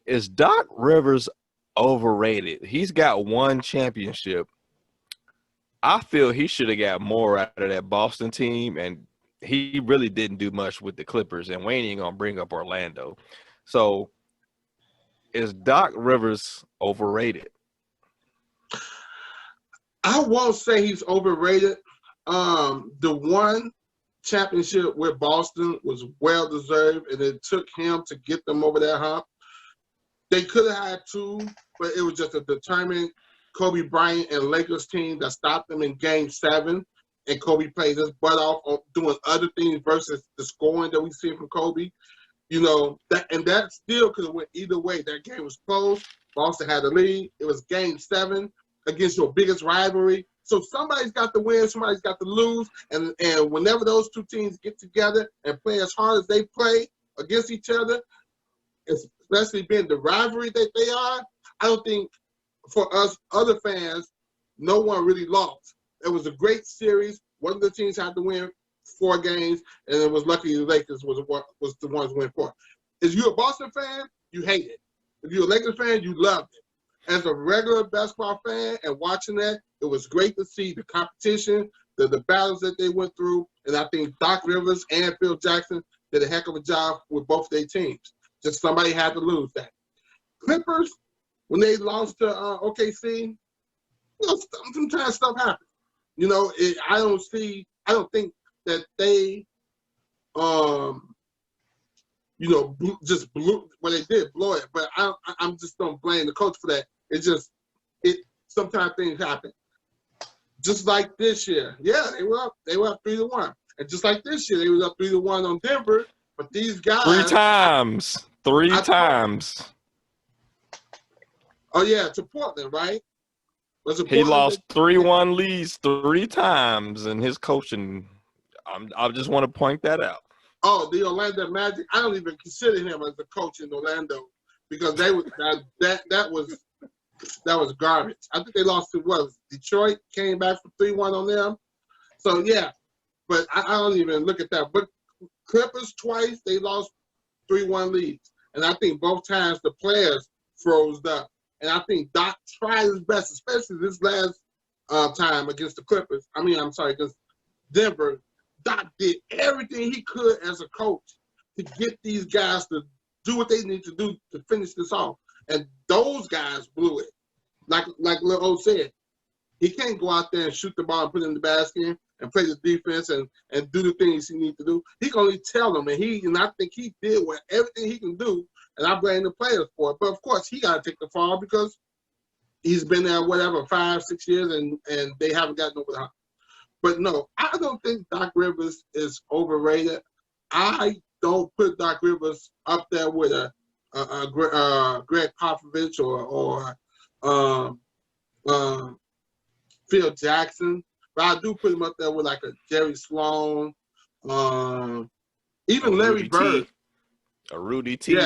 Is Doc Rivers overrated? He's got one championship. I feel he should have got more out of that Boston team, and he really didn't do much with the Clippers, and Wayne ain't going to bring up Orlando. So is Doc Rivers overrated? I won't say he's overrated. The one championship with Boston was well deserved, and it took him to get them over that hump. They could have had two, but it was just a determined Kobe Bryant and Lakers team that stopped them in Game 7, and Kobe played his butt off on doing other things versus the scoring that we see from Kobe. You know, that still could have went either way. That game was close. Boston had the lead. It was Game 7 against your biggest rivalry. So somebody's got to win, somebody's got to lose, and whenever those two teams get together and play as hard as they play against each other, especially being the rivalry that they are, I don't think for us other fans, no one really lost. It was a great series. One of the teams had to win 4 games, and it was lucky the Lakers was the ones who win 4. If you're a Boston fan, you hate it. If you're a Lakers fan, you loved it. As a regular basketball fan and watching that, it was great to see the competition, the battles that they went through, and I think Doc Rivers and Phil Jackson did a heck of a job with both their teams. Just somebody had to lose that. Clippers, when they lost to OKC, you know, sometimes stuff happens. You know, I don't think that they, you know, just blew, well, they did blow it, but I'm just don't blame the coach for that. Sometimes things happen. Just like this year. Yeah, they were up 3-1. And just like this year, they were up 3-1 on Denver, but these guys. 3 times. 3 times. Oh, yeah, to Portland, right? He lost 3-1 leads 3 times in his coaching. I just want to point that out. Oh, the Orlando Magic. I don't even consider him as a coach in Orlando because they was that was garbage. I think they lost to Detroit came back from 3-1 on them. So yeah, but I don't even look at that. But Clippers twice they lost 3-1 leads, and I think both times the players froze up. And I think Doc tried his best, especially this last time against the Clippers. Against Denver. Doc did everything he could as a coach to get these guys to do what they need to do to finish this off. And those guys blew it. Like Lil O said, he can't go out there and shoot the ball and put it in the basket and play the defense and do the things he needs to do. He can only tell them, and I think he did everything he can do, and I blame the players for it. But, of course, he got to take the fall because he's been there, 5-6 years, and they haven't gotten over the hump. But, no, I don't think Doc Rivers is overrated. I don't put Doc Rivers up there with a Greg Popovich or Phil Jackson. But I do put him up there with like a Jerry Sloan, even Larry Bird. A Rudy T.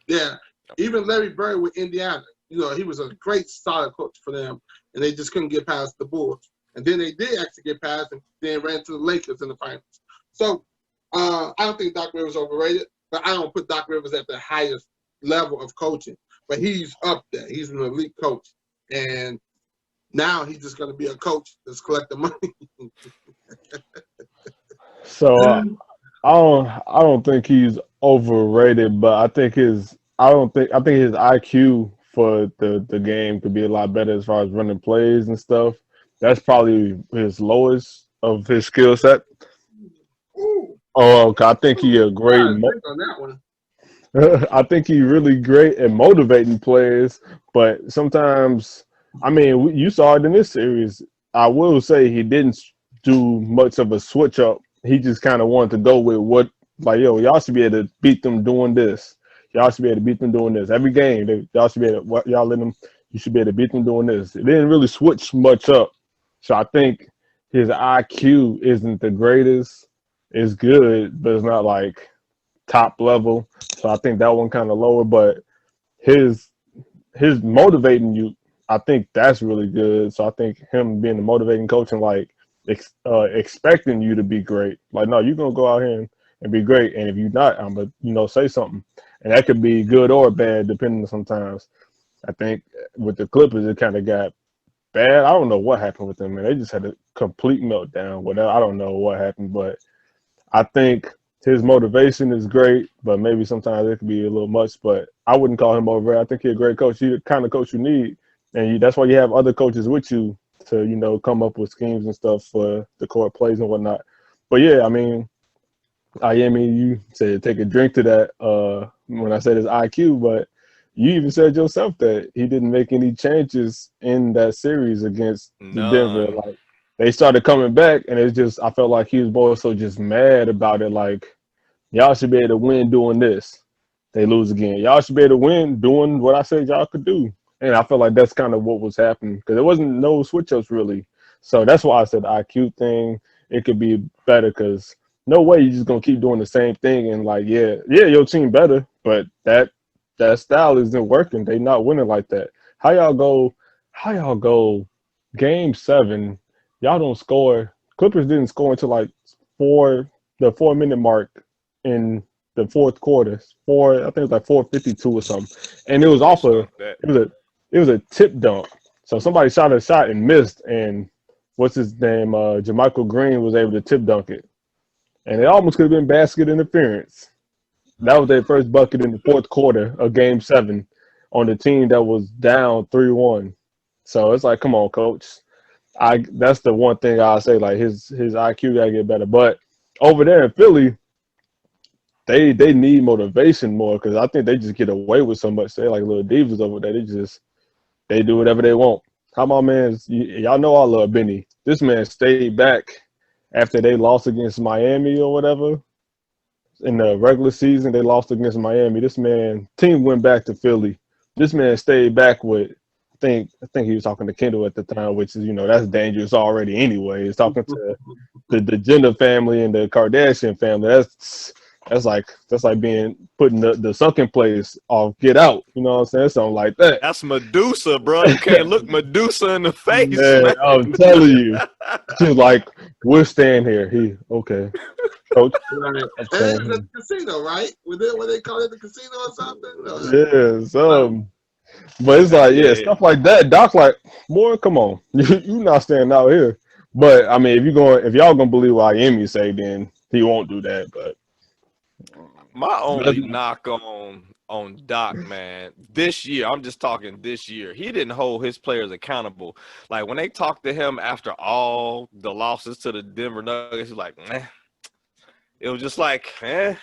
Yeah. Even Larry Bird with Indiana. You know, he was a great solid coach for them, and they just couldn't get past the Bulls. And then they did actually get past and then ran to the Lakers in the finals. So I don't think Doc Rivers is overrated, but I don't put Doc Rivers at the highest level of coaching. But he's up there. He's an elite coach. And now he's just going to be a coach that's collecting money. So I don't think he's overrated, but I think his IQ for the game could be a lot better as far as running plays and stuff. That's probably his lowest of his skill set. I think he a great. On that one. I think he's really great at motivating players, but sometimes, you saw it in this series. I will say he didn't do much of a switch up. He just kind of wanted to go with y'all should be able to beat them doing this. Y'all should be able to beat them doing this. Every game, y'all should be able to, you should be able to beat them doing this. It didn't really switch much up. So I think his IQ isn't the greatest. It's good, but it's not like top level. So I think that one kind of lower, but his motivating you, I think that's really good. So I think him being a motivating coach and expecting you to be great. Like, no, you're gonna go out here and be great. And if you're not, I'm gonna say something, and that could be good or bad depending sometimes. I think with the Clippers, it kind of got bad. I don't know what happened with them, man. They just had a complete meltdown. Whatever. I don't know what happened, but I think his motivation is great, but maybe sometimes it could be a little much. But I wouldn't call him over. I think he's a great coach. He's the kind of coach you need, and that's why you have other coaches with you to come up with schemes and stuff for the court plays and whatnot. But yeah, I mean, Iyimme, you said take a drink to that when I said his IQ, but you even said yourself that he didn't make any changes in that series against the Denver. None. Like they started coming back, and it's just I felt like he was more so just mad about it. Like y'all should be able to win doing this. They lose again. Y'all should be able to win doing what I said y'all could do. And I feel like that's kind of what was happening because there wasn't no switch ups really. So that's why I said the IQ thing. It could be better because no way you're just gonna keep doing the same thing and like yeah, your team better, but that style isn't working. They not winning like that. How y'all go game 7, y'all don't score. Clippers didn't score until like the 4-minute mark in the fourth quarter. I think it was like 4:52 or something. And it was off it was a tip dunk. So somebody shot a shot and missed, and what's his name? JaMychal Green was able to tip dunk it. And it almost could have been basket interference. That was their first bucket in the fourth quarter of game 7 on the team that was down 3-1. So it's like, come on, coach. That's the one thing I'll say, like his IQ gotta get better. But over there in Philly, they need motivation more because I think they just get away with so much. They're like little divas over there. They do whatever they want. How my man, y'all know I love Benny. This man stayed back after they lost against Miami or whatever. In the regular season, they lost against Miami. This man, team went back to Philly. This man stayed back with, I think he was talking to Kendall at the time, which is, that's dangerous already anyway. He's talking to the Jenner family and the Kardashian family. That's like being put in the sunken place off Get Out. You know what I'm saying? Something like that. That's Medusa, bro. You can't look Medusa in the face, man. I'm telling you. She's like, we're staying here. Okay. Coach. Right. And it's the casino, right? What they call it, the casino or something? Yeah, but it's like, stuff like that. Doc's like, boy, come on. You not standing out here. But I mean, if y'all gonna believe what Iyimme say, then he won't do that. But my only knock on Doc, man, this year, I'm just talking this year, he didn't hold his players accountable. Like when they talked to him after all the losses to the Denver Nuggets, he's like, it was just like, it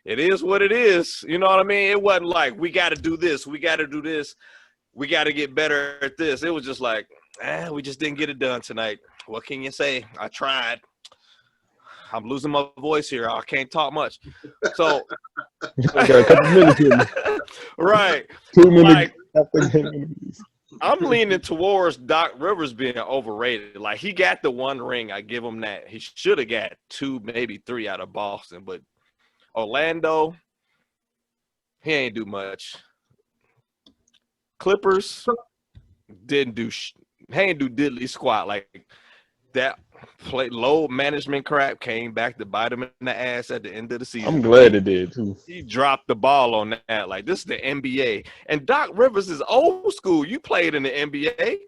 is what it is. You know what I mean? It wasn't like, we got to do this. We got to do this. We got to get better at this. It was just like, we just didn't get it done tonight. What can you say? I tried. I'm losing my voice here. I can't talk much. So, got a couple minutes here. Right. 2 minutes after game. I'm leaning towards Doc Rivers being overrated. Like, he got the 1 ring. I give him that. He should have got 2, maybe 3 out of Boston. But Orlando, he ain't do much. Clippers didn't do he ain't do diddly squat. Like, that low management crap came back to bite him in the ass at the end of the season. I'm glad it did, too. He dropped the ball on that. Like, this is the NBA. And Doc Rivers is old school. You played in the NBA.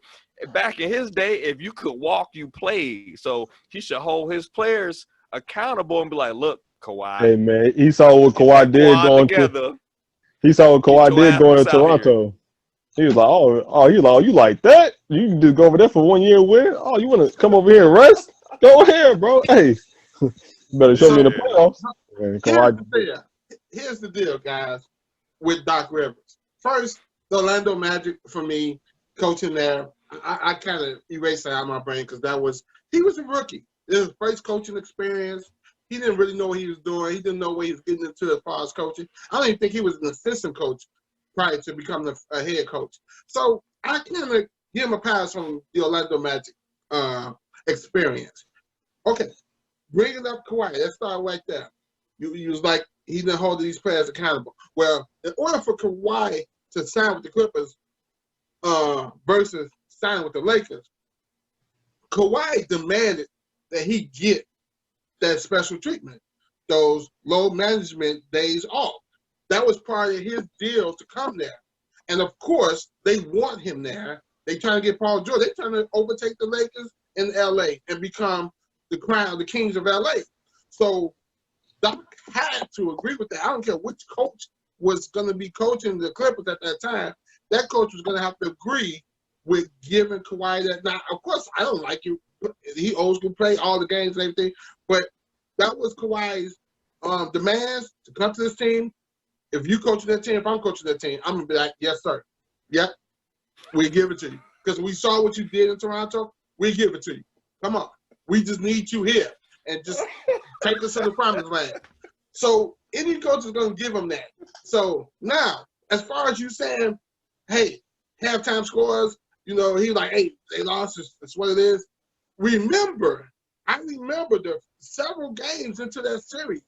Back in his day, if you could walk, you played. So he should hold his players accountable and be like, look, Kawhi. Hey, man, he saw what Kawhi did going to – he saw what Kawhi did going to Toronto. He was like, you like that? You can just go over there for 1 year and win? Oh, you want to come over here and rest? Go ahead, bro. Hey, better show me in the playoffs. Here's the deal, guys, with Doc Rivers. First, the Orlando Magic, for me, coaching there, I kind of erased that out of my brain because he was a rookie. It was his first coaching experience. He didn't really know what he was doing. He didn't know what he was getting into as far as coaching. I don't even think he was an assistant coach prior to becoming a head coach. So I kind of give him a pass from the Orlando Magic experience. Okay, bringing up Kawhi, let's start right there. You was like, he didn't hold these players accountable. Well, in order for Kawhi to sign with the Clippers versus signing with the Lakers, Kawhi demanded that he get that special treatment. those load management days off. That was part of his deal to come there. And of course, they want him there. They trying to get Paul George. They trying to overtake the Lakers in LA and become the kings of LA. So Doc had to agree with that. I don't care which coach was going to be coaching the Clippers at that time. That coach was going to have to agree with giving Kawhi that. Now, of course, I don't like you. He always can play all the games and everything, but that was Kawhi's demands to come to this team. If you coach that team, if I'm coaching that team, I'm going to be like, yes, sir. Yep, we give it to you. Because we saw what you did in Toronto, we give it to you. Come on. We just need you here and just take us to the promised land. So any coach is going to give them that. So now, as far as you saying, hey, halftime scores, he's like, hey, they lost. It's what it is. I remember the several games into that series,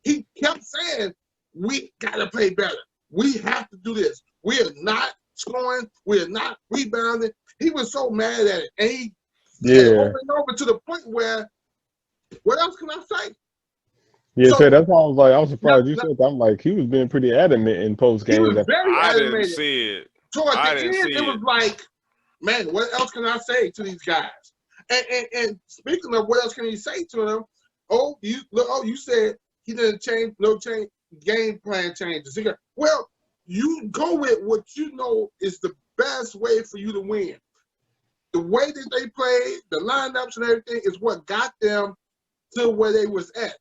he kept saying, we got to play better. We have to do this. We are not scoring. We are not rebounding. He was so mad at it. And he said over and over to the point where, what else can I say? Yeah, so that's why I was surprised you said that. I'm like, he was being pretty adamant in post game. He was very I adamant. didn't see it. Toward the end, it was like, man, what else can I say to these guys? And speaking of what else can he say to them? You said he didn't change game plan changes. Well, you go with what you know is the best way for you to win. The way that they played, the lineups and everything is what got them to where they was at.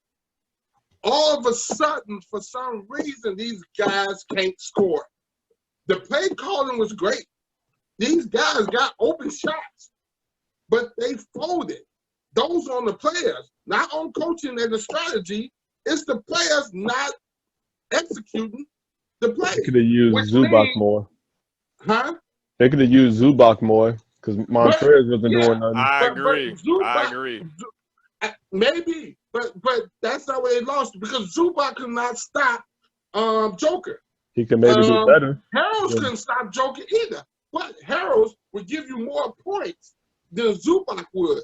All of a sudden, for some reason, these guys can't score. The play calling was great. These guys got open shots, but they folded. Those on the players, not on coaching and the strategy. It's the players not executing the play. They could have used Zubac more. Huh? They could have used Zubac more because Montrez wasn't doing nothing. I agree. I agree. Maybe, but that's not where they lost because Zubac could not stop Joker. He can maybe do better. Harrells couldn't stop Joker either, but Harrells would give you more points than Zubac would.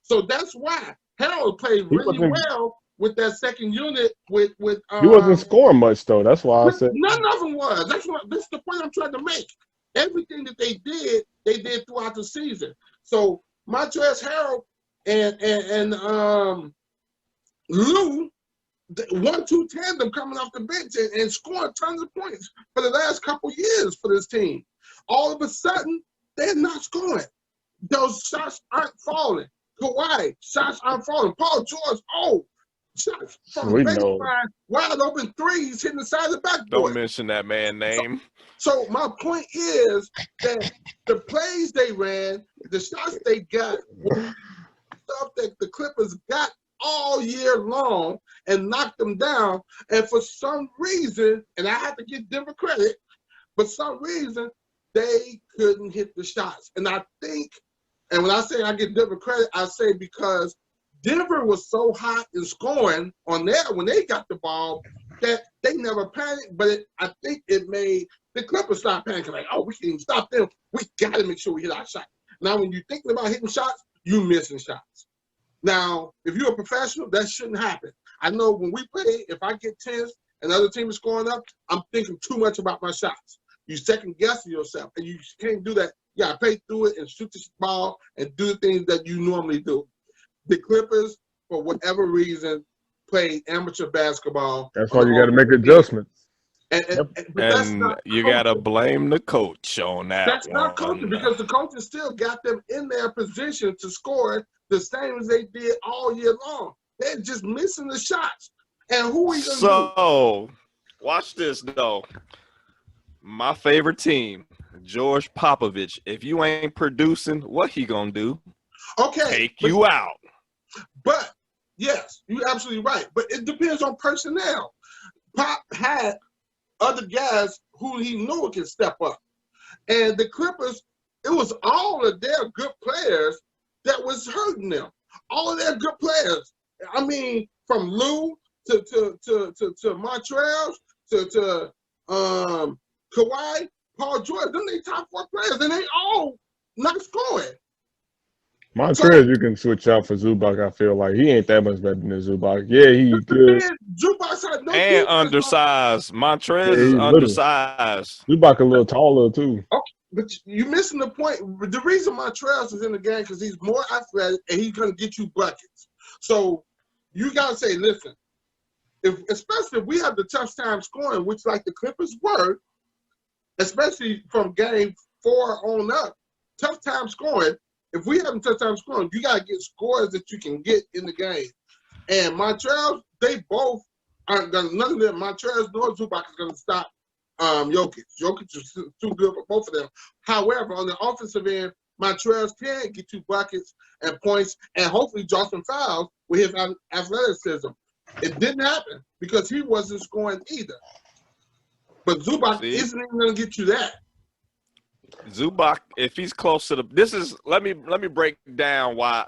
So that's why Harrells played really well with that second unit. With he wasn't scoring much though. That's why I said none of them was. That's the point I'm trying to make. Everything that they did throughout the season. So Montrezl Harrell and Lou, 1-2 tandem coming off the bench and scoring tons of points for the last couple years for this team. All of a sudden, they're not scoring. Those shots aren't falling. Kawhi, shots aren't falling. Paul George, shots from baseline, wide open threes hitting the side of the backboard. Don't mention that man's name. So my point is that the plays they ran, the shots they got, stuff that the Clippers got all year long and knocked them down. And for some reason, and I have to give Denver credit, for some reason, they couldn't hit the shots. And I think, and when I say I give Denver credit, I say because Denver was so hot in scoring on there when they got the ball that they never panicked. But I think it made the Clippers stop panicking. Like, we can stop them. We got to make sure we hit our shot. Now, when you're thinking about hitting shots, you missing shots. Now, if you're a professional, that shouldn't happen. I know when we play, if I get tense and the other team is scoring up, I'm thinking too much about my shots. You second guessing yourself, and you can't do that. You got to play through it and shoot the ball and do the things that you normally do. The Clippers, for whatever reason, played amateur basketball. That's why you got to make adjustments. And you got to blame the coach on that. That's not coaching because the coaches still got them in their position to score the same as they did all year long. They're just missing the shots. And who are you going to do? So, watch this, though. My favorite team, George Popovich. If you ain't producing, what he going to do? Take you out. But, yes, you're absolutely right. But it depends on personnel. Pop had other guys who he knew can step up. And the Clippers, it was all of their good players that was hurting them. All of their good players. I mean, from Lou to Montrez to Kawhi, Paul George, them they top 4 players, and they all not scoring. So Montrez, you can switch out for Zubac. I feel like he ain't that much better than Zubac. Yeah, he the good. man, Zubac had no And defense. undersized. Yeah, Montrez is he little. undersized. Zubac a little taller too. Okay, but you're missing the point. The reason Montrez is in the game because he's more athletic and he's going to get you buckets. So you got to say, listen, especially if we have the tough time scoring, which like the Clippers were, especially from game 4 on up, tough time scoring. If we have a tough time scoring, you got to get scores that you can get in the game. And Montrez, they both aren't going to, none of them, Montrez nor Zubac is going to stop Jokic. Jokic is too good for both of them. However, on the offensive end, Montrez can get you buckets and points and hopefully draw some fouls with his athleticism. It didn't happen because he wasn't scoring either. But Zubac isn't even going to get you that. Zubac, if he's close to let me break down why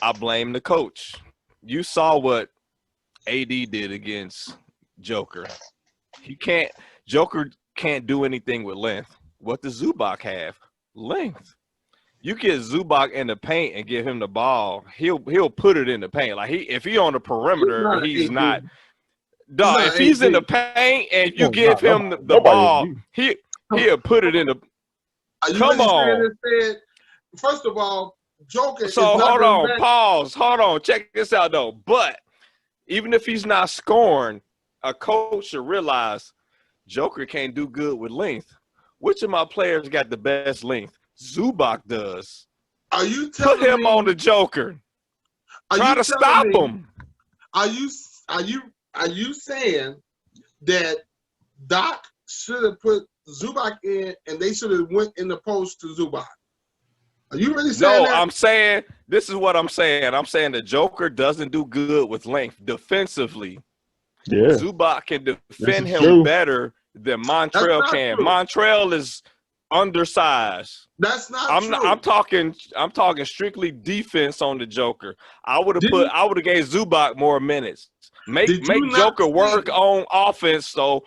I blame the coach. You saw what AD did against Joker. Joker can't do anything with length. What does Zubac have? Length. You get Zubac in the paint and give him the ball, he'll put it in the paint. Like if he on the perimeter, he's not. Dog, if he's in the paint and you give him the ball, he'll put it in the. Come on. First of all, Joker. So hold on, pause. Hold on, check this out though. But even if he's not scoring, a coach should realize Joker can't do good with length. Which of my players got the best length? Zubac does. Are you telling Put him me, on the Joker? Try to stop him. Are you saying that Doc should have put Zubac in and they should have went in the post to Zubac? Are you really saying that? No, I'm saying this is what I'm saying. I'm saying the Joker doesn't do good with length defensively. Yeah. Zubac can defend him better than Montrell can. True. Montrell is undersized. That's not true. I'm talking strictly defense on the Joker. I would have gave Zubac more minutes. Make Joker work on offense so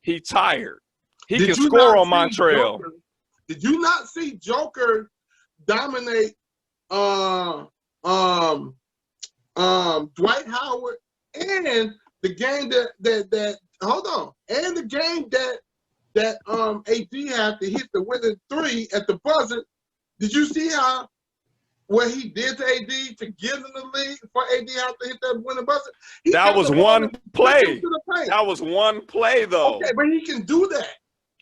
he tired. He can score on Montrell. Did you not see Joker dominate Dwight Howard and the game that hold on, and the game that AD had to hit the winning 3 at the buzzer? Did you see what he did to AD to get in the league for AD have to hit that winning buzzer? That was one play. That was one play though. Okay, but he can do that.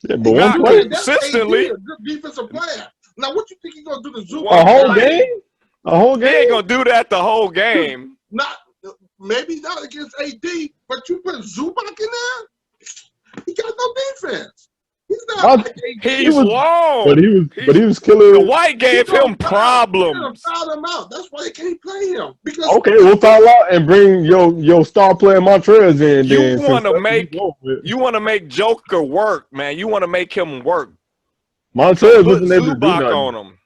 Yeah, but one play consistently. A good defensive player. Now, what you think he's gonna do to Zubac? A whole game? A whole game? He ain't gonna do that the whole game. Maybe not against AD, but you put Zubac in there, he got no defense. He's not like AD. He's long. But he was killing. The White gave him problems. Foul him out. That's why they can't play him. Because we'll foul out and bring your star player Montrez in. You want to make Joker work, man. You want to make him work. Montrez wasn't able to do Zubac nothing. on him.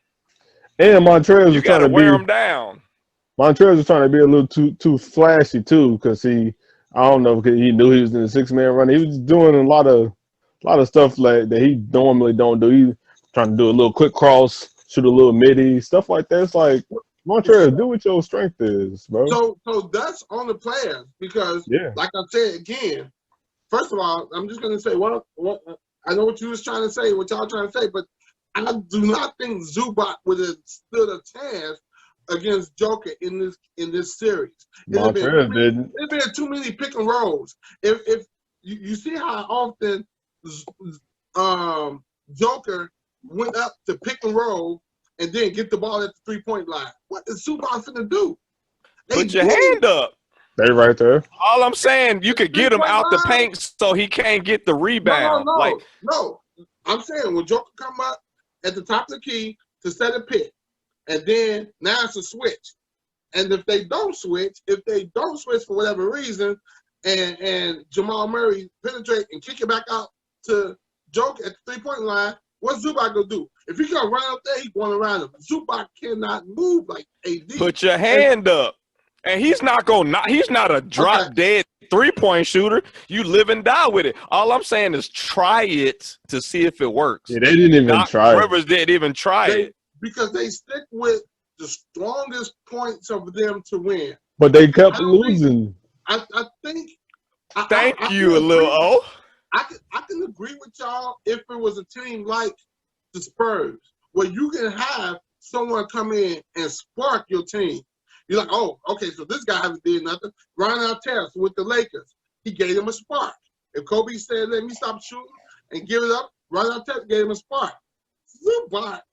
And Montrez was trying to wear him down. Montrez was trying to be a little too flashy too, because I don't know, because he knew he was in the 6-man run. He was doing a lot of stuff like that he normally don't do. He trying to do a little quick cross, shoot a little midi, stuff like that. It's like, Montrez, do what your strength is, bro. So that's on the players because, like I said again, first of all, I'm just gonna say what I know what you was trying to say, what y'all trying to say, but I do not think Zubac would have stood a chance against Joker in this series. Montrez didn't. There's been too many pick and rolls. If you see how often Joker went up to pick and roll and then get the ball at the 3-point line. What is Zubac finna do? Put your hand up. They right there. All I'm saying, you could get him out the paint so he can't get the rebound. No. I'm saying when Joker come up at the top of the key to set a pick, and then now it's a switch. And if they don't switch for whatever reason, and Jamal Murray penetrate and kick it back out to Joker at the 3-point line, what's Zubac gonna do? If he gonna run up there, he's going around him. Zubac cannot move like AD. Put your hand up. And he's not a drop dead 3-point shooter. You live and die with it. All I'm saying is try it to see if it works. Yeah, they didn't even try it. Doc Rivers didn't even try it. Because they stick with the strongest points of them to win. But they kept losing. I think. Thank I you, Lil O. I can agree with y'all if it was a team like the Spurs, where you can have someone come in and spark your team. You're like, oh, okay, so this guy hasn't did nothing. Ron Artest with the Lakers, he gave him a spark. If Kobe said, let me stop shooting and give it up, Ron Artest gave him a spark. But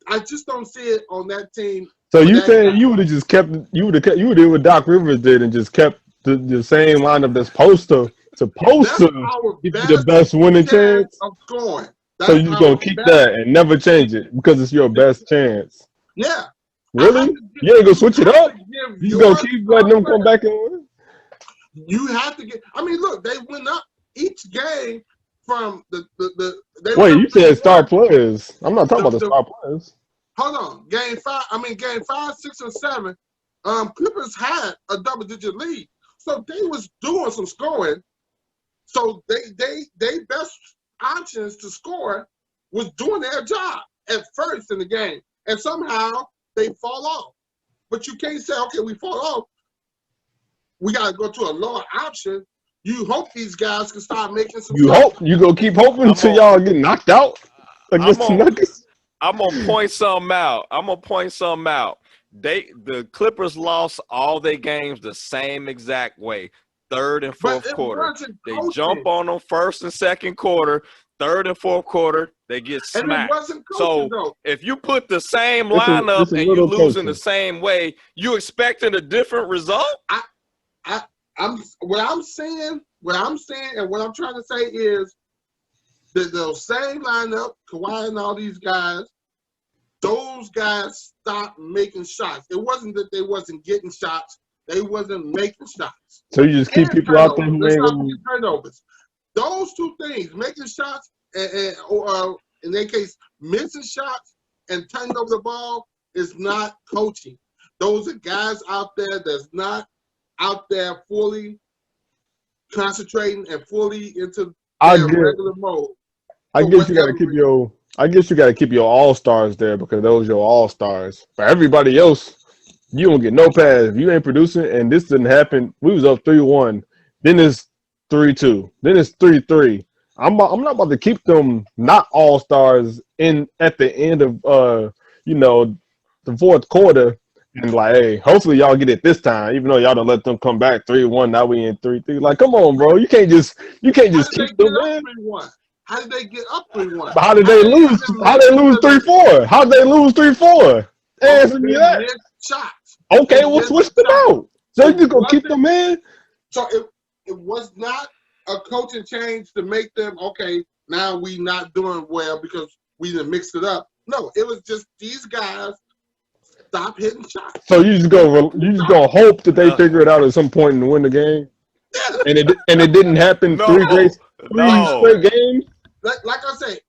I just don't see it on that team. So you saying you would have just kept you would have what Doc Rivers did and just kept the same lineup that's supposed to give you the best winning chance of scoring. So you're gonna keep that and never change it because it's your best chance. Yeah. Really? You ain't gonna switch it up? You gonna keep letting them come back and win? You have to get. I mean, look, they went up each game from the. Wait, you said star players. I'm not talking about the star players. Hold on, game 5, 6, and 7. Clippers had a double-digit lead, so they was doing some scoring. So they best options to score was doing their job at first in the game, and somehow they fall off. But you can't say, okay, we fall off. We got to go to a lower option. You hope these guys can start making some. You hope you gonna keep hoping until y'all get knocked out against the Nuggets. I'm gonna point something out. The Clippers lost all their games the same exact way. Third and fourth quarter. They jump on them first and second quarter. Third and fourth quarter, they get smacked. So if you put the same lineup and you lose in the same way, you expecting a different result? What I'm saying, and what I'm trying to say is that the same lineup, Kawhi and all these guys, those guys stopped making shots. It wasn't that they wasn't getting shots; they wasn't making shots. So you just keep people out there who ain't gonna turnovers. Those two things, making shots or in their case, missing shots and turning over the ball, is not coaching. Those are guys out there that's not out there fully concentrating and fully into their regular mode. I guess you got to keep your all-stars there because those are your all-stars. For everybody else, you don't get no pass. If you ain't producing, and this didn't happen, we was up 3-1. Then it's 3-2. Then it's 3-3. I'm not about to keep them not all-stars at the end of the fourth quarter and like, hey, hopefully y'all get it this time, even though y'all don't let them come back 3-1. Now we in 3-3. Like, come on, bro. You can't just keep them in. How did they get up 3-1? How did they lose? How did they lose 3-4? How did they lose 3-4? Answer me that. Shots. Okay, we'll switch them out. So you just gonna keep them in? So it was not a coaching change to make them okay. Now we not doing well because we didn't mix it up. No, it was just these guys stop hitting shots. So you just gonna hope that they figure it out at some point and win the game. Yeah. And it didn't happen. Three straight games. Like I say,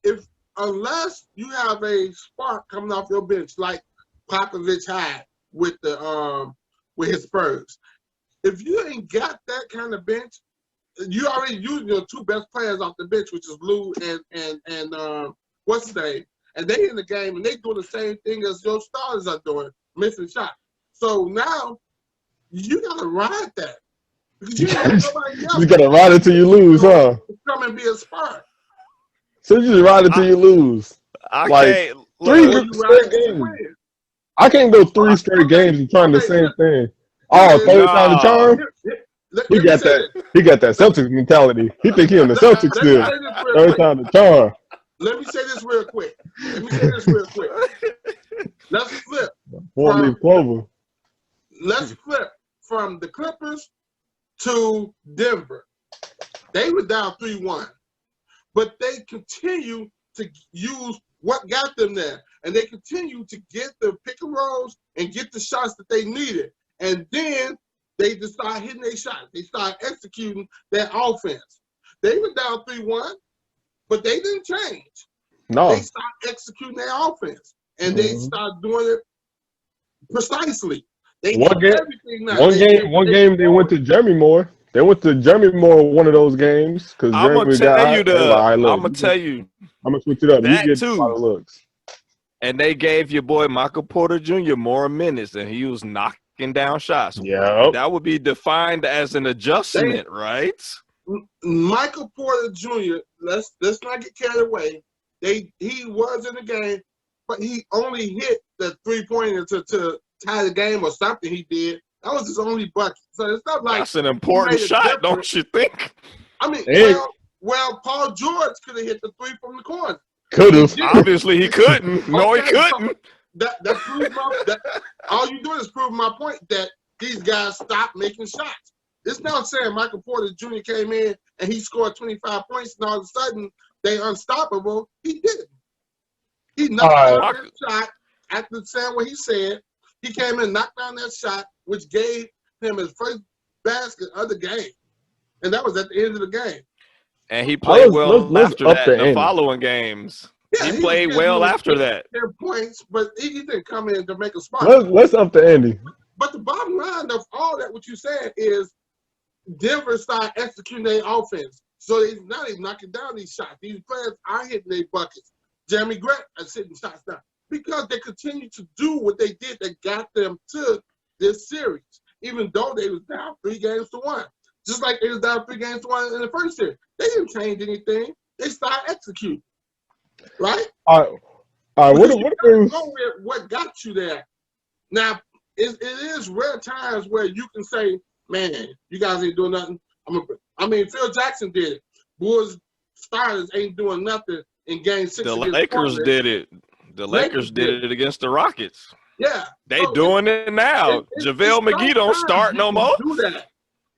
unless you have a spark coming off your bench like Popovich had with his Spurs, if you ain't got that kind of bench, you already using your two best players off the bench, which is Lou and what's his name, and they in the game and they doing the same thing as your stars are doing, missing shots. So now you gotta ride that. Because you gotta ride it till you lose, huh? Come and be a spark. So you just ride it till you lose. I can't. Three straight games. I can't go 3 straight games and trying the same thing. Oh, third time the charm. He got that Celtics mentality. He think he on the Celtics still. Third time the charm. Let me say this real quick. Let's flip. Let's flip from the Clippers to Denver. They were down 3-1, but they continue to use what got them there, and they continue to get the pick and rolls and get the shots that they needed, and then they just start hitting their shots. They start executing their offense. They were down 3-1, but they didn't change. No, they start executing their offense, and they start doing it precisely. One game they went to Jeremy Moore. They went to Jeremy Moore one of those games because I'm gonna tell you. I'm gonna switch it up. That you get too. a lot of looks. And they gave your boy Michael Porter Jr. more minutes, and he was knocking down shots. Yeah. That would be defined as an adjustment, right? Michael Porter Jr. Let's not get carried away. He was in the game, but he only hit the 3-pointer to tie the game or something. He did. That was his only bucket. So it's not like that's an important shot, don't you think? I mean, well, Paul George could have hit the 3 from the corner. Could have. Obviously, he couldn't. No, he couldn't. So that proves all you do is prove my point that these guys stopped making shots. It's not saying Michael Porter Jr. came in and he scored 25 points and all of a sudden they unstoppable. He didn't. He knocked down that shot after saying what he said. He came in, knocked down that shot, which gave him his first basket of the game. And that was at the end of the game. And he played well after that in the following games. Yeah, he played well after that. 10 points, but he didn't come in to make a spot. Let's up the ante. But the bottom line of all that, what you said, is Denver started executing their offense. So now they're knocking down these shots. These players are hitting their buckets. Jeremy Grant is hitting shots now because they continue to do what they did that got them to this series, even though they was down 3-1. Just like they was down 3-1 in the first series. They didn't change anything. They started executing. Right? All right. What got you there? Now, it is rare times where you can say, man, you guys ain't doing nothing. I mean, Phil Jackson did it. Bulls starters ain't doing nothing in Game 6. The Lakers did it. The Lakers did it against the Rockets. Yeah. They doing it now. JaVale McGee don't start no more. Do that.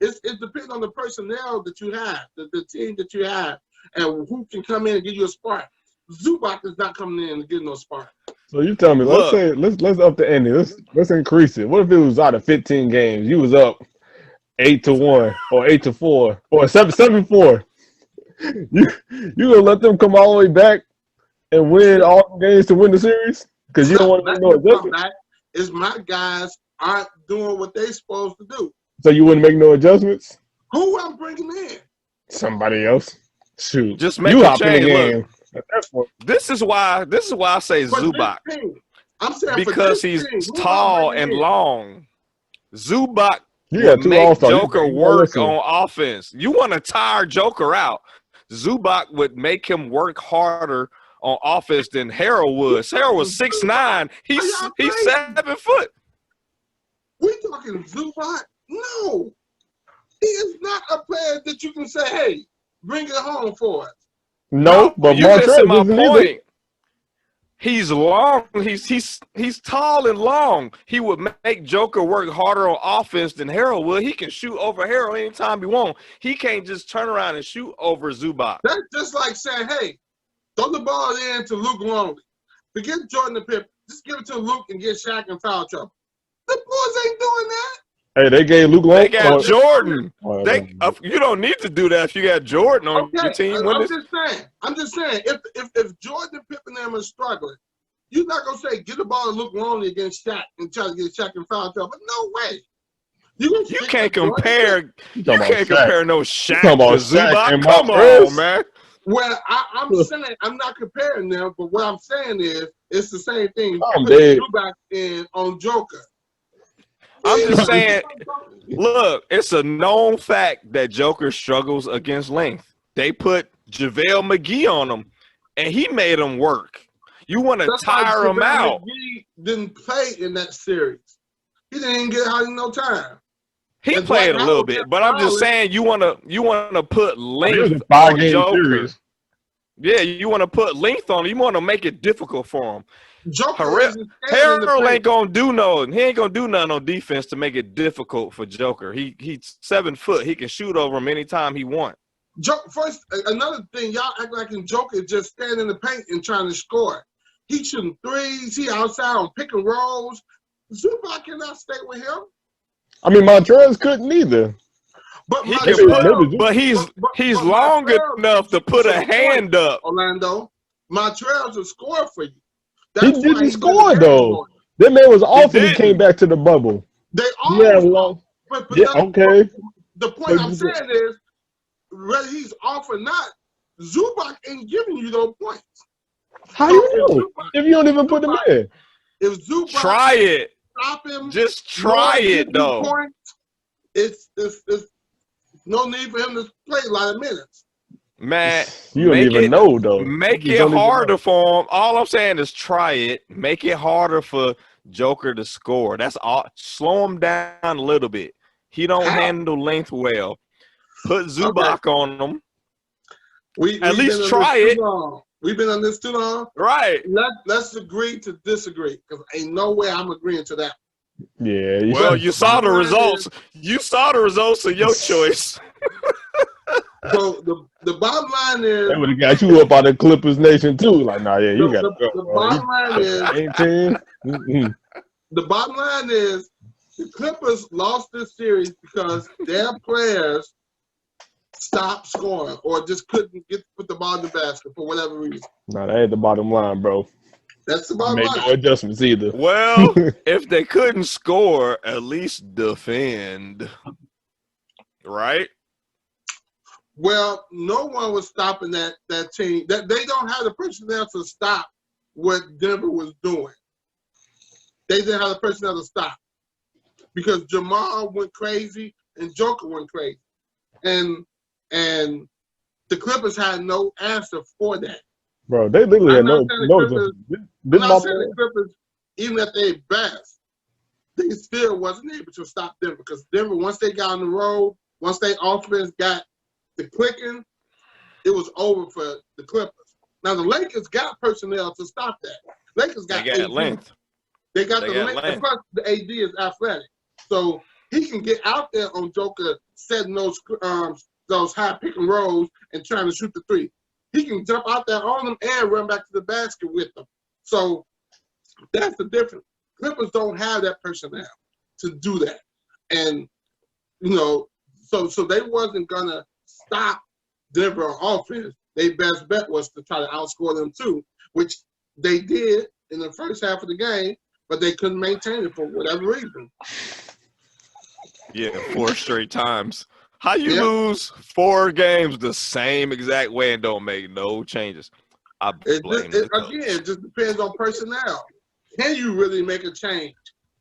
It depends on the personnel that you have, the team that you have, and who can come in and give you a spark. Zubac is not coming in and getting no spark. So you tell me, let's up the ante. Let's increase it. What if it was out of 15 games? You was up 8-1 or 8-4 or 7-4. You gonna let them come all the way back and win all games to win the series? Because you don't want to know adjustments. Is my guys aren't doing what they supposed to do. So you wouldn't make no adjustments? Who I'm bringing in? Somebody else. Shoot, just make a change. Look, this is why I say Zubac. I'm saying because he's tall and long. Zubac would make Joker work on offense. You want to tire Joker out. Zubac would make him work harder on offense than Harold was. Harold was 6'9". He's 7 foot. We talking Zubac? No. He is not a player that you can say, hey, bring it home for us. No, but you missing my point. He's long. He's tall and long. He would make Joker work harder on offense than Harold would. He can shoot over Harold anytime he wants. He can't just turn around and shoot over Zubac. That's just like saying, hey, throw the ball in to Luke Longley. Forget Jordan and Pippen. Just give it to Luke and get Shaq in foul trouble. The Bulls ain't doing that. Hey, they gave Luke Longley. They got Jordan. You don't need to do that if you got Jordan on your team. I'm just saying. If Jordan and Pippen and them are struggling, you're not gonna say get the ball to Luke Longley against Shaq and try to get Shaq in foul trouble. But no way. You can't compare. You can't compare no Shaq to Zubac. Come on, man. Well, I'm saying I'm not comparing them, but what I'm saying is it's the same thing. Put Zubac in on Joker. I'm just saying, look, it's a known fact that Joker struggles against length. They put JaVale McGee on him, and he made him work. You want to tire him out. He didn't play in that series. He didn't even get out in no time. He played a little bit, but I'm just saying you want to put length on Joker. Yeah, you want to put length on him. You want to make it difficult for him. Harold ain't gonna do nothing. He ain't gonna do nothing on defense to make it difficult for Joker. He's 7 foot. He can shoot over him anytime he wants. First, another thing, y'all act like Joker just standing in the paint and trying to score. He shooting threes. He outside on pick and rolls. Zubac cannot stay with him. I mean, Montrez couldn't either. But he's long enough to put a hand up. Orlando, Montrez will score for you. He didn't score though. That man was off and he came back to the bubble. They all okay. The point I'm saying is, whether he's off or not, Zubac ain't giving you those points. How So you know if you don't even put them in? If Zubac Try it. stop him, Just try it, though. Points, it's no need for him to play a lot of minutes. Man, You don't even know though. Make it harder for him. All I'm saying is try it. Make it harder for Joker to score. That's all. Slow him down a little bit. He don't handle length well. Put Zubac on him. At least try it. We've been on this too long. Right. Let's agree to disagree because ain't no way I'm agreeing to that. Yeah. Well, you saw the results. You saw the results of your choice. So the bottom line is they would have got you up out of Clippers Nation too. Like, nah, yeah, you got to go. The bottom line is the bottom line is the Clippers lost this series because their players stopped scoring or just couldn't put the ball in the basket for whatever reason. Nah, that ain't the bottom line, bro. That's the bottom line. No adjustments either. Well, if they couldn't score, at least defend. Right? Well, no one was stopping that team. That they don't have the personnel to stop what Denver was doing. They didn't have the personnel to stop because Jamal went crazy and Joker went crazy, and the Clippers had no answer for that. Bro, they literally had no. I'm not saying the Clippers, even at their best, they still wasn't able to stop Denver because Denver, once they got on the road, once their offense got the clicking, it was over for the Clippers. Now the Lakers got personnel to stop that. Lakers got length. They got the length. And plus, the AD is athletic, so he can get out there on Joker, setting those high pick and rolls and trying to shoot the three. He can jump out there on them and run back to the basket with them. So that's the difference. Clippers don't have that personnel to do that, and so they wasn't gonna stop Denver on offense. Their best bet was to try to outscore them too, which they did in the first half of the game, but they couldn't maintain it for whatever reason. Yeah, 4 straight times. How you lose 4 games the same exact way and don't make no changes? I blame the coach. Again, it just depends on personnel. Can you really make a change?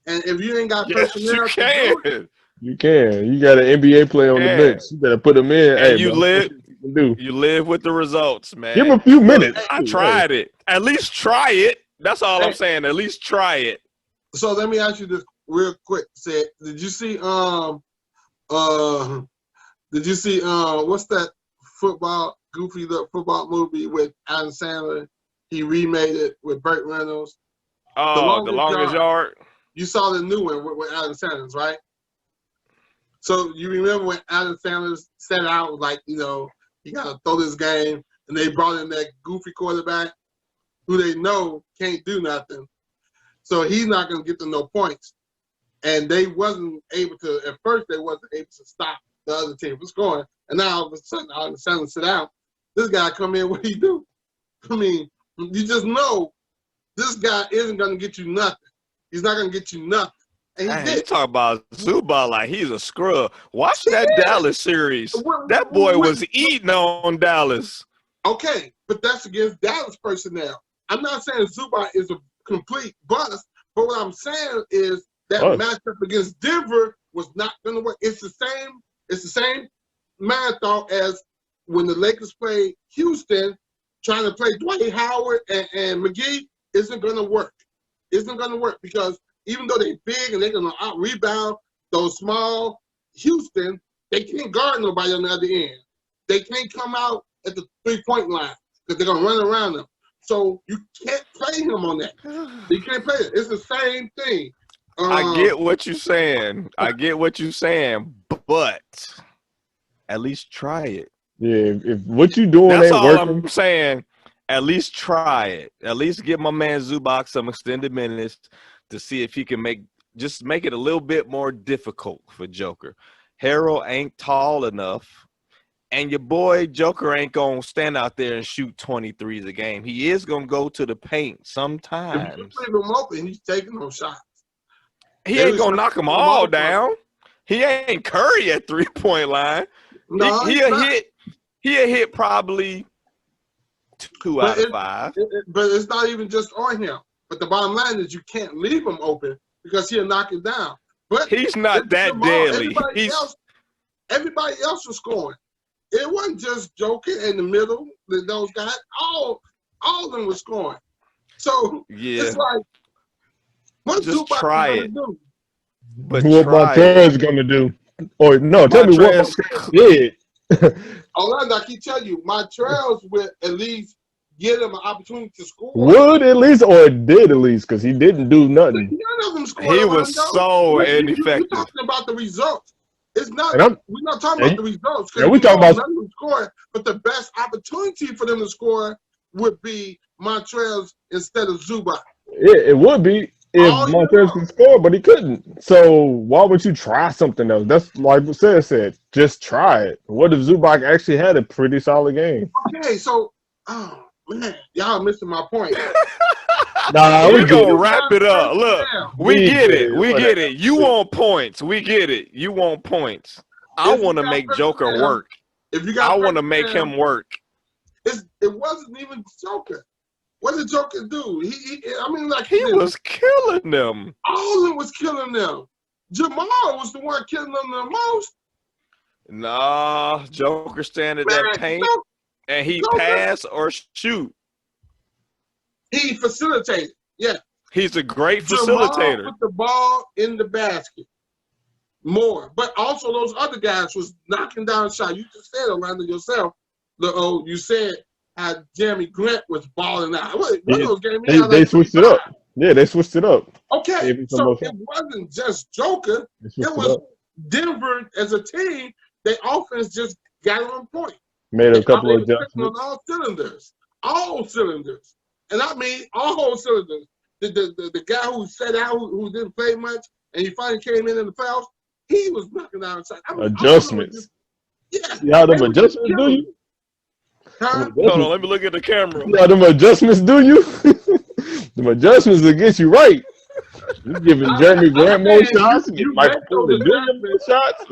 And if you ain't got personnel, you can. You can. You got an NBA player on the bench. You better put him in. And hey, you bro, live with the results, man. Give him a few minutes. I tried it. At least try it. That's all I'm saying. At least try it. So let me ask you this real quick. Did you see what's that goofy football movie with Adam Sandler? He remade it with Burt Reynolds. Oh, The Longest Yard. You saw the new one with Adam Sandler, right? So you remember when Adam Sandler set out, like, he got to throw this game, and they brought in that goofy quarterback who they know can't do nothing. So he's not going to get to no points. And they wasn't able to, at first, they wasn't able to stop the other team from scoring. And now all of a sudden, Adam Sandler sit out. This guy come in, what he do? I mean, you just know this guy isn't going to get you nothing. He's not going to get you nothing. And he did. You talk about Zubac like he's a scrub. Watch that Dallas series. That boy was eating on Dallas. Okay, but that's against Dallas personnel. I'm not saying Zubac is a complete bust, but what I'm saying is that matchup against Denver was not going to work. It's the same mind thought as when the Lakers played Houston, trying to play Dwight Howard and McGee isn't going to work. Isn't going to work because even though they're big and they're going to out-rebound those small Houston, they can't guard nobody on the other end. They can't come out at the three-point line because they're going to run around them. So you can't play him on that. You can't play it. It's the same thing. I get what you're saying. But at least try it. Yeah, if what you doing That's ain't all working. I'm saying. At least try it. At least give my man Zubac some extended minutes to see if he can make it a little bit more difficult for Joker. Harold ain't tall enough, and your boy Joker ain't going to stand out there and shoot 23s a game. He is going to go to the paint sometimes. If you leave him open, he's taking those shots. He ain't going to knock them all down. He ain't Curry at three-point line. No, he'll hit probably 2 out of 5. But it's not even just on him. But the bottom line is you can't leave him open because he'll knock it down. But he's not that deadly. Everybody else was scoring. It wasn't just Joker in the middle. Those guys, all of them were scoring. So it's like, what's just try it. Do? But what Montrez gonna do? Or no, tell me what Montrez did. Orlando, I keep telling you, Montrez would at least give him an opportunity to score. Would at least, or did at least, because he didn't do nothing. None of them scored. He was so ineffective. You're talking about the results. It's not. We're not talking about the results. Yeah, we talking about none of them scoring. But the best opportunity for them to score would be Montrez instead of Zubac. Yeah, it would be if Montrez could score, but he couldn't. So why would you try something else? That's like what said. Just try it. What if Zubac actually had a pretty solid game? Okay, so man, y'all missing my point. Nah, we're gonna wrap it up. Look, we get it. We get it. You want points. We get it. You want points. I want to make Joker work. I want to make him work. It wasn't even Joker. What did Joker do? He was killing them. All of them was killing them. Jamal was the one killing them the most. Nah, Joker stand at that paint and he pass or shoot. He facilitated. Yeah. He's a great facilitator. Jamal put the ball in the basket more. But also those other guys was knocking down shots. You just said, Orlando, yourself. You said how Jeremy Grant was balling out. They switched it up. Yeah, they switched it up. Okay, so it wasn't just Joker. It was Denver as a team. Their offense just got on point. Made a couple of adjustments. On all cylinders. And I mean all cylinders. The guy who sat out, who didn't play much, and he finally came in the playoffs, he was knocking down shots. Adjustments. Yeah, them adjustments do you? Huh? Hold on, let me look at the camera. Yeah, them adjustments do you? Them adjustments will get you right. You giving Jeremy Grant more shots, you Michael Porter Jr. more shots.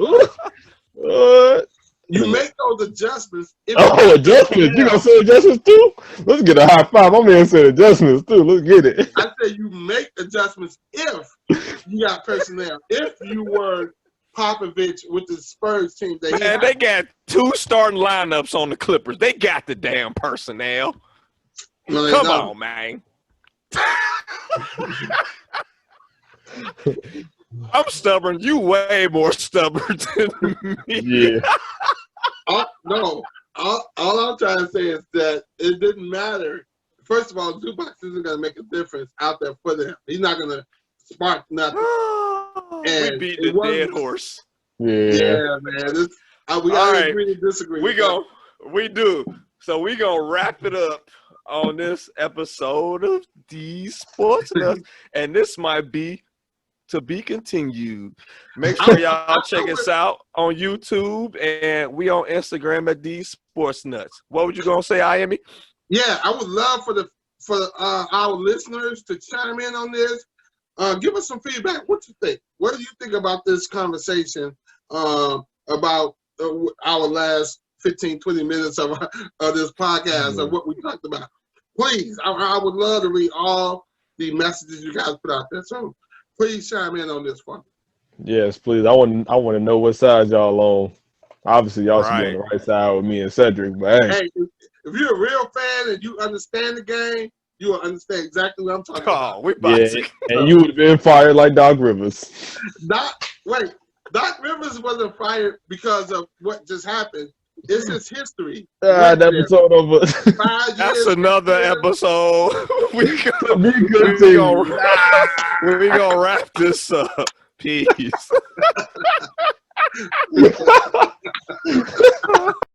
You make those adjustments. Adjustments. You gonna say adjustments too? Let's get a high five. I'm here saying adjustments too. Let's get it. I said you make adjustments if you got personnel. If you were Popovich with the Spurs team. They got 2 starting lineups on the Clippers. They got the damn personnel. Come on, man. I'm stubborn. You way more stubborn than me. Yeah. No. All I'm trying to say is that it didn't matter. First of all, Zubac isn't going to make a difference out there for them. He's not going to spark nothing. We beat the dead horse. Yeah, man. We gotta agree to disagree. We do. So we gonna wrap it up on this episode of Deez Sports Nuts, and this might be to be continued. Make sure y'all check us out on YouTube, and we on Instagram at Deez Sports Nuts. What would you gonna say, Iyimme? Yeah, I would love for our listeners to chime in on this. Give us some feedback. What you think? What do you think about this conversation about our last 15, 20 minutes of this podcast of what we talked about? Please, I would love to read all the messages you guys put out there. So please chime in on this one. Yes, please. I want to know what side y'all on. Obviously, y'all should be on the right side with me and Cedric. But hey, if you're a real fan and you understand the game, you will understand exactly what I'm talking about. We about to. And you would have been fired like Doc Rivers. Doc Rivers wasn't fired because of what just happened. It's his history. That episode over. That's another episode. we gonna wrap this up. Peace.